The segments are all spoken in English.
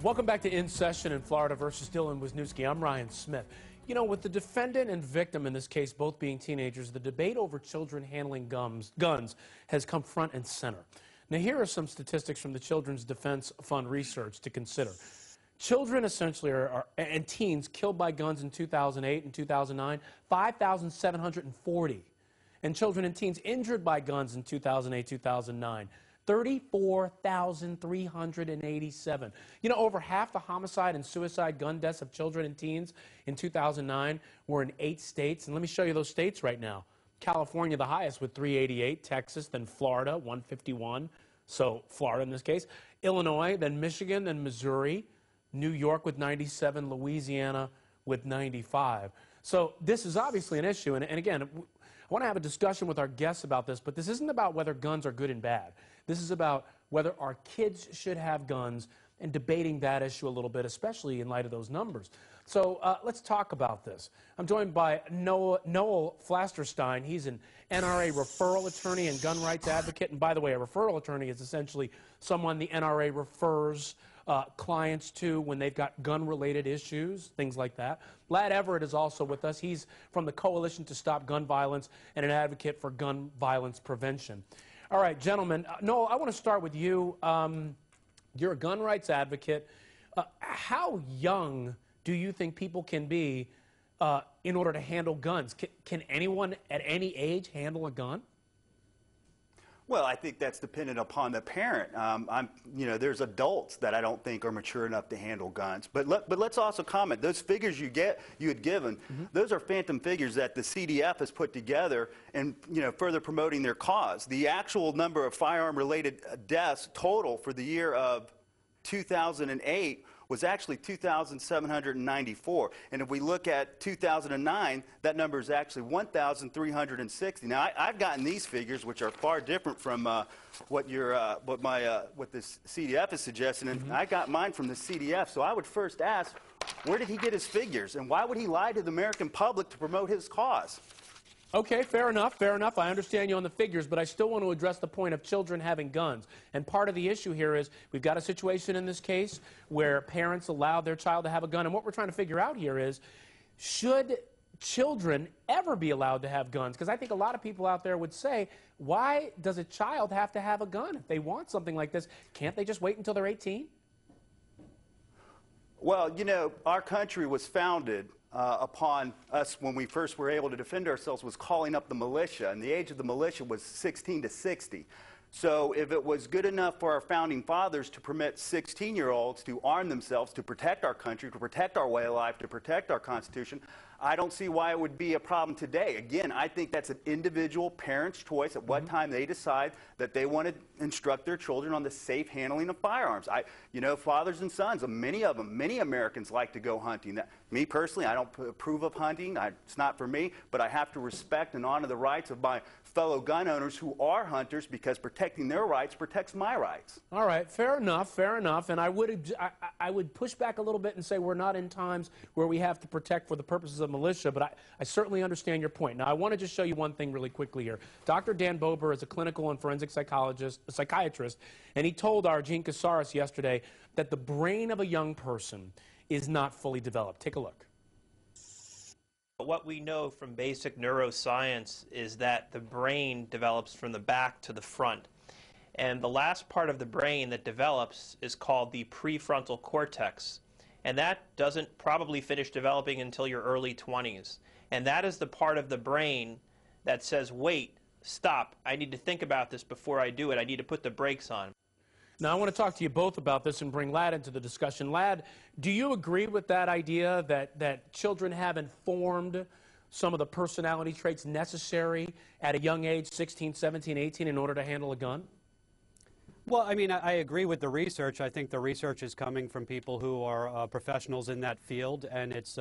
Welcome back to In Session in Florida versus Dylan Wisniewski. I'm Ryan Smith. You know, with the defendant and victim in this case both being teenagers, the debate over children handling guns has come front and center. Now, here are some statistics from the Children's Defense Fund research to consider. Children essentially and teens killed by guns in 2008 and 2009, 5,740. And children and teens injured by guns in 2008, 2009, 34,387. You know, over half the homicide and suicide gun deaths of children and teens in 2009 were in 8 states. And let me show you those states right now. California, the highest with 388, Texas, then Florida, 151. So Florida in this case. Illinois, then Michigan, then Missouri, New York with 97, Louisiana with 95. So this is obviously an issue. And again, I want to have a discussion with our guests about this, but this isn't about whether guns are good and bad. This is about whether our kids should have guns and debating that issue a little bit, especially in light of those numbers. So let's talk about this. I'm joined by Noel Flasterstein. He's an NRA referral attorney and gun rights advocate. And by the way, a referral attorney is essentially someone the NRA refers clients to when they've got gun-related issues, things like that. Lad Everitt is also with us. He's from the Coalition to Stop Gun Violence and an advocate for gun violence prevention. All right, gentlemen. Noel, I want to start with you. You're a gun rights advocate. How young do you think people can be in order to handle guns? Can anyone at any age handle a gun? Well, I think that's dependent upon the parent. There's adults that I don't think are mature enough to handle guns. But let's also comment. Those figures you had given, those are phantom figures that the CDF has put together and further promoting their cause. The actual number of firearm-related deaths total for the year of 2008 was actually 2,794. And if we look at 2009, that number is actually 1,360. Now, I've gotten these figures, which are far different from what the CDF is suggesting, and I got mine from the CDF. So I would first ask, where did he get his figures, and why would he lie to the American public to promote his cause? Okay, fair enough, fair enough. I understand you on the figures, but I still want to address the point of children having guns. And part of the issue here is we've got a situation in this case where parents allow their child to have a gun. And what we're trying to figure out here is, should children ever be allowed to have guns? Because I think a lot of people out there would say, why does a child have to have a gun? If they want something like this, can't they just wait until they're 18? Well, our country was founded upon us, when we first were able to defend ourselves, was calling up the militia, and the age of the militia was 16 to 60. So if it was good enough for our founding fathers to permit 16-year-olds to arm themselves to protect our country, to protect our way of life, to protect our Constitution, I don't see why it would be a problem today. Again, I think that's an individual parent's choice at what time they decide that they want to instruct their children on the safe handling of firearms. Fathers and sons, many of them, many Americans like to go hunting. Me personally, I don't approve of hunting. It's not for me, but I have to respect and honor the rights of my fellow gun owners who are hunters, because protecting their rights protects my rights. All right, fair enough, fair enough. And I would push back a little bit and say we're not in times where we have to protect for the purposes of militia, but I certainly understand your point. Now, I want to just show you one thing really quickly here. Dr. Dan Bober is a clinical and forensic psychiatrist, and he told our Gene Casares yesterday that the brain of a young person is not fully developed. Take a look. What we know from basic neuroscience is that the brain develops from the back to the front. And the last part of the brain that develops is called the prefrontal cortex. And that doesn't probably finish developing until your early 20s. And that is the part of the brain that says, wait, stop, I need to think about this before I do it. I need to put the brakes on. Now, I want to talk to you both about this and bring Lad into the discussion. Lad, do you agree with that idea that children haven't formed some of the personality traits necessary at a young age, 16, 17, 18, in order to handle a gun? Well, I mean, I agree with the research. I think the research is coming from people who are professionals in that field, and it's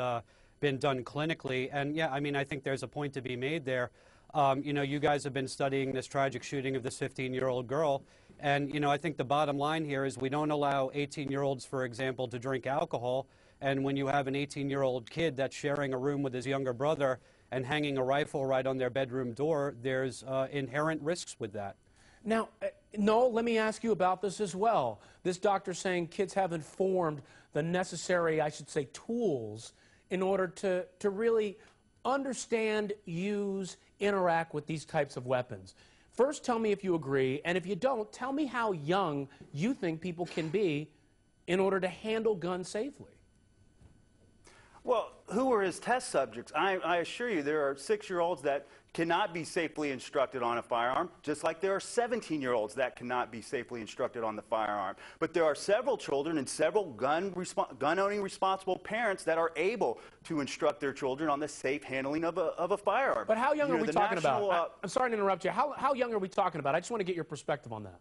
been done clinically. And, yeah, I mean, I think there's a point to be made there. You guys have been studying this tragic shooting of this 15-year-old girl. And, I think the bottom line here is we don't allow 18-year-olds, for example, to drink alcohol. And when you have an 18-year-old kid that's sharing a room with his younger brother and hanging a rifle right on their bedroom door, there's inherent risks with that. Now, Noel, let me ask you about this as well. This doctor's saying kids haven't formed the necessary, I should say, tools in order to really understand, use, interact with these types of weapons. First, tell me if you agree, and if you don't, tell me how young you think people can be in order to handle guns safely. Well, who are his test subjects? I assure you there are 6-year-olds that cannot be safely instructed on a firearm, just like there are 17-year-olds that cannot be safely instructed on the firearm. But there are several children and several gun-owning responsible parents that are able to instruct their children on the safe handling of a firearm. But how young are we talking about? I'm sorry to interrupt you. How young are we talking about? I just want to get your perspective on that.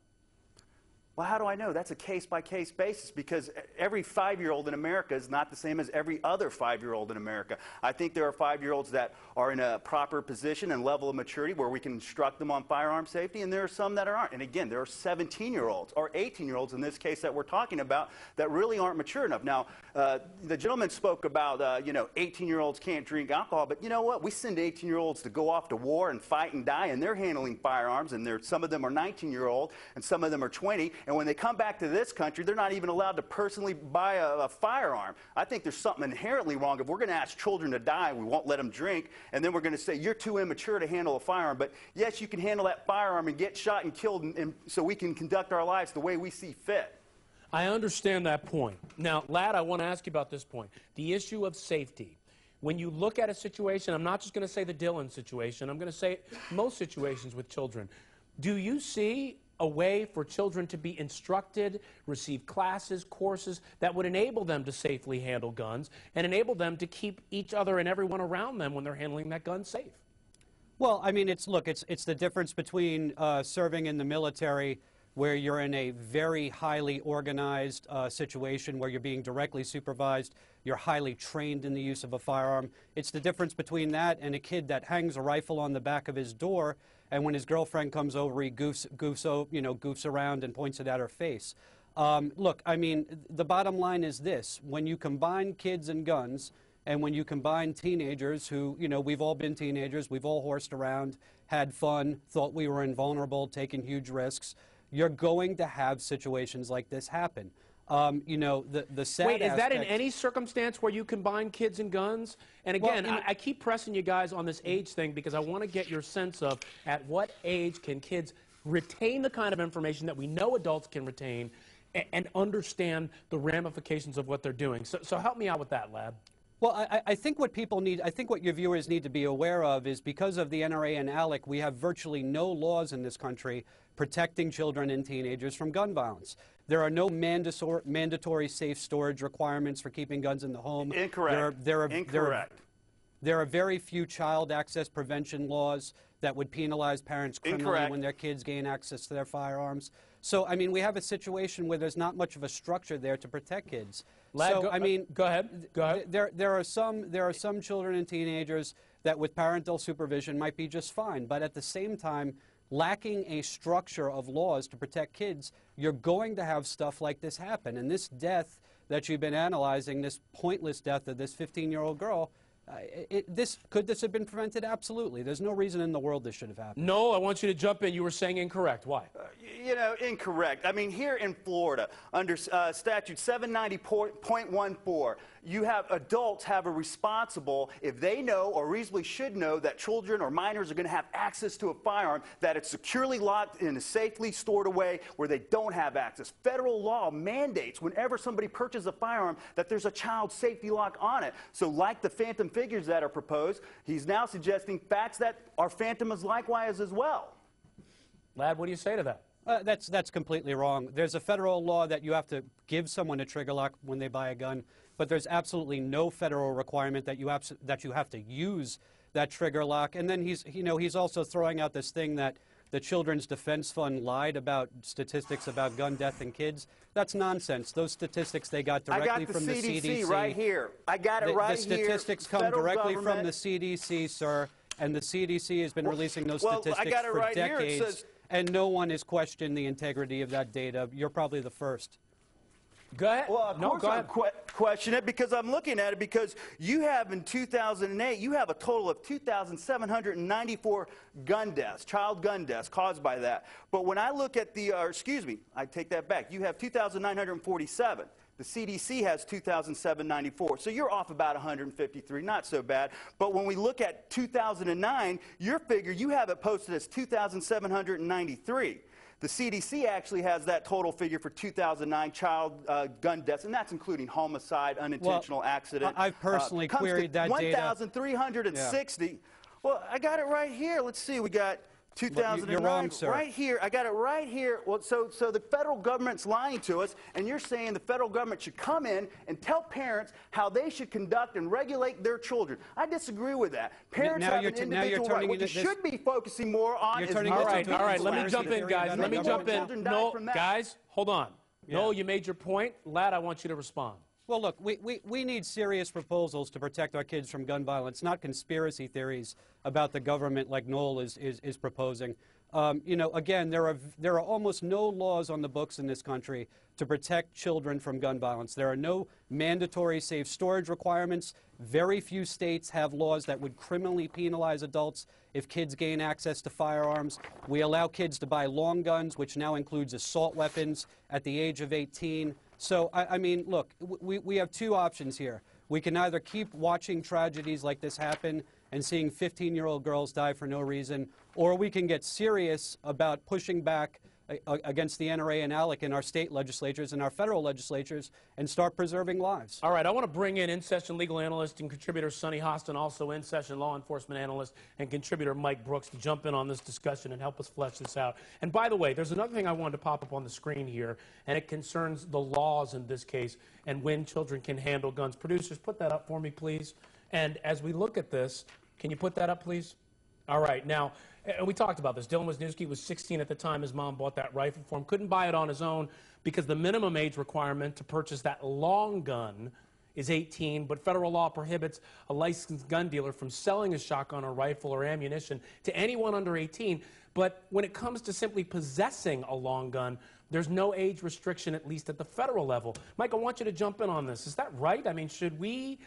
Well, how do I know? That's a case-by-case basis, because every 5-year-old in America is not the same as every other 5-year-old in America. I think there are 5-year-olds that are in a proper position and level of maturity where we can instruct them on firearm safety, and there are some that aren't. And again, there are 17-year-olds or 18-year-olds in this case that we're talking about that really aren't mature enough. Now, the gentleman spoke about, 18-year-olds can't drink alcohol, but you know what? We send 18-year-olds to go off to war and fight and die, and they're handling firearms, and some of them are 19-year-old, and some of them are 20. And when they come back to this country, they're not even allowed to personally buy a firearm. I think there's something inherently wrong. If we're going to ask children to die, we won't let them drink, and then we're going to say, you're too immature to handle a firearm. But yes, you can handle that firearm and get shot and killed, and so we can conduct our lives the way we see fit. I understand that point. Now, Lad, I want to ask you about this point. The issue of safety. When you look at a situation, I'm not just going to say the Dillon situation, I'm going to say most situations with children. Do you see a way for children to be instructed, receive classes, courses that would enable them to safely handle guns and enable them to keep each other and everyone around them when they're handling that gun safe? Well, I mean, it's the difference between serving in the military, where you're in a very highly organized situation where you're being directly supervised, you're highly trained in the use of a firearm. It's the difference between that and a kid that hangs a rifle on the back of his door, and when his girlfriend comes over, he goofs around and points it at her face. Look, I mean, the bottom line is this: when you combine kids and guns, and when you combine teenagers who, we've all been teenagers, we've all horsed around, had fun, thought we were invulnerable, taking huge risks, you're going to have situations like this happen. The sad Wait, is that in aspect, any circumstance where you combine kids and guns? And again, well, I keep pressing you guys on this age thing because I want to get your sense of at what age can kids retain the kind of information that we know adults can retain and understand the ramifications of what they're doing. So help me out with that, Lad. Well, I think what I think what your viewers need to be aware of is, because of the NRA and ALEC, we have virtually no laws in this country protecting children and teenagers from gun violence. There are no mandatory safe storage requirements for keeping guns in the home. Incorrect. Incorrect. There are very few child access prevention laws that would penalize parents criminally when their kids gain access to their firearms. So, I mean, we have a situation where there's not much of a structure there to protect kids. Lad, so, I mean, go ahead. Go ahead. There are some children and teenagers that with parental supervision might be just fine, but at the same time, lacking a structure of laws to protect kids, you're going to have stuff like this happen. And this death that you've been analyzing, this pointless death of this 15-year-old girl, could this have been prevented? Absolutely. There's no reason in the world this should have happened. No, I want you to jump in. You were saying incorrect. Why? Incorrect. I mean, here in Florida, under statute 790.14, adults have a responsible, if they know or reasonably should know that children or minors are going to have access to a firearm, that it's securely locked and is safely stored away where they don't have access. Federal law mandates whenever somebody purchases a firearm that there's a child safety lock on it. So like the phantom figures that are proposed, he's now suggesting facts that are phantoms likewise as well. Lad, what do you say to that? That's completely wrong. There's a federal law that you have to give someone a trigger lock when they buy a gun, but there's absolutely no federal requirement that you have to use that trigger lock. And then he's also throwing out this thing that the Children's Defense Fund lied about statistics about gun death in kids. That's nonsense. Those statistics they got directly from the CDC. Right here. I got it right here. The statistics come directly from the CDC, sir, and the CDC has been releasing those statistics for decades. And no one has questioned the integrity of that data. You're probably the first. Go ahead. Well, of course I'm question it because I'm looking at it because you have in 2008, you have a total of 2,794 gun deaths, child gun deaths caused by that. But when I look at the, excuse me, I take that back. You have 2,947. The CDC has 2,794. So you're off about 153, not so bad. But when we look at 2009, your figure, you have it posted as 2,793. The CDC actually has that total figure for 2009 child gun deaths, and that's including homicide, unintentional accident. I've personally queried that data. 1,360. Yeah. Well, I got it right here. Let's see. We got 2009 you're wrong, sir. right here. I got it right here. Well, so the federal government's lying to us, and you're saying the federal government should come in and tell parents how they should conduct and regulate their children. I disagree with that. Parents have an individual right. What you should be focusing more on is... All right, let me jump in, guys. Let me jump in. No, guys, hold on. Yeah. Noel, you made your point. Lad, I want you to respond. Well, look, we need serious proposals to protect our kids from gun violence, not conspiracy theories about the government like Noel is proposing. You know, again, there are almost no laws on the books in this country to protect children from gun violence. There are no mandatory safe storage requirements. Very few states have laws that would criminally penalize adults if kids gain access to firearms. We allow kids to buy long guns, which now includes assault weapons, at the age of 18. So, I mean, look, we have two options here. We can either keep watching tragedies like this happen and seeing 15-year-old girls die for no reason, or we can get serious about pushing back against the NRA and ALEC in our state legislatures and our federal legislatures and start preserving lives. All right, I want to bring in-session legal analyst and contributor Sonny Hostin, also in-session law enforcement analyst and contributor Mike Brooks to jump in on this discussion and help us flesh this out. And by the way, there's another thing I wanted to pop up on the screen here, and it concerns the laws in this case and when children can handle guns. Producers, put that up for me, please. And as we look at this, can you put that up, please? All right, now, we talked about this. Dylan Wisniewski was 16 at the time his mom bought that rifle for him. Couldn't buy it on his own because the minimum age requirement to purchase that long gun is 18, but federal law prohibits a licensed gun dealer from selling a shotgun or rifle or ammunition to anyone under 18. But when it comes to simply possessing a long gun, there's no age restriction, at least at the federal level. Mike, I want you to jump in on this. Is that right? I mean, should we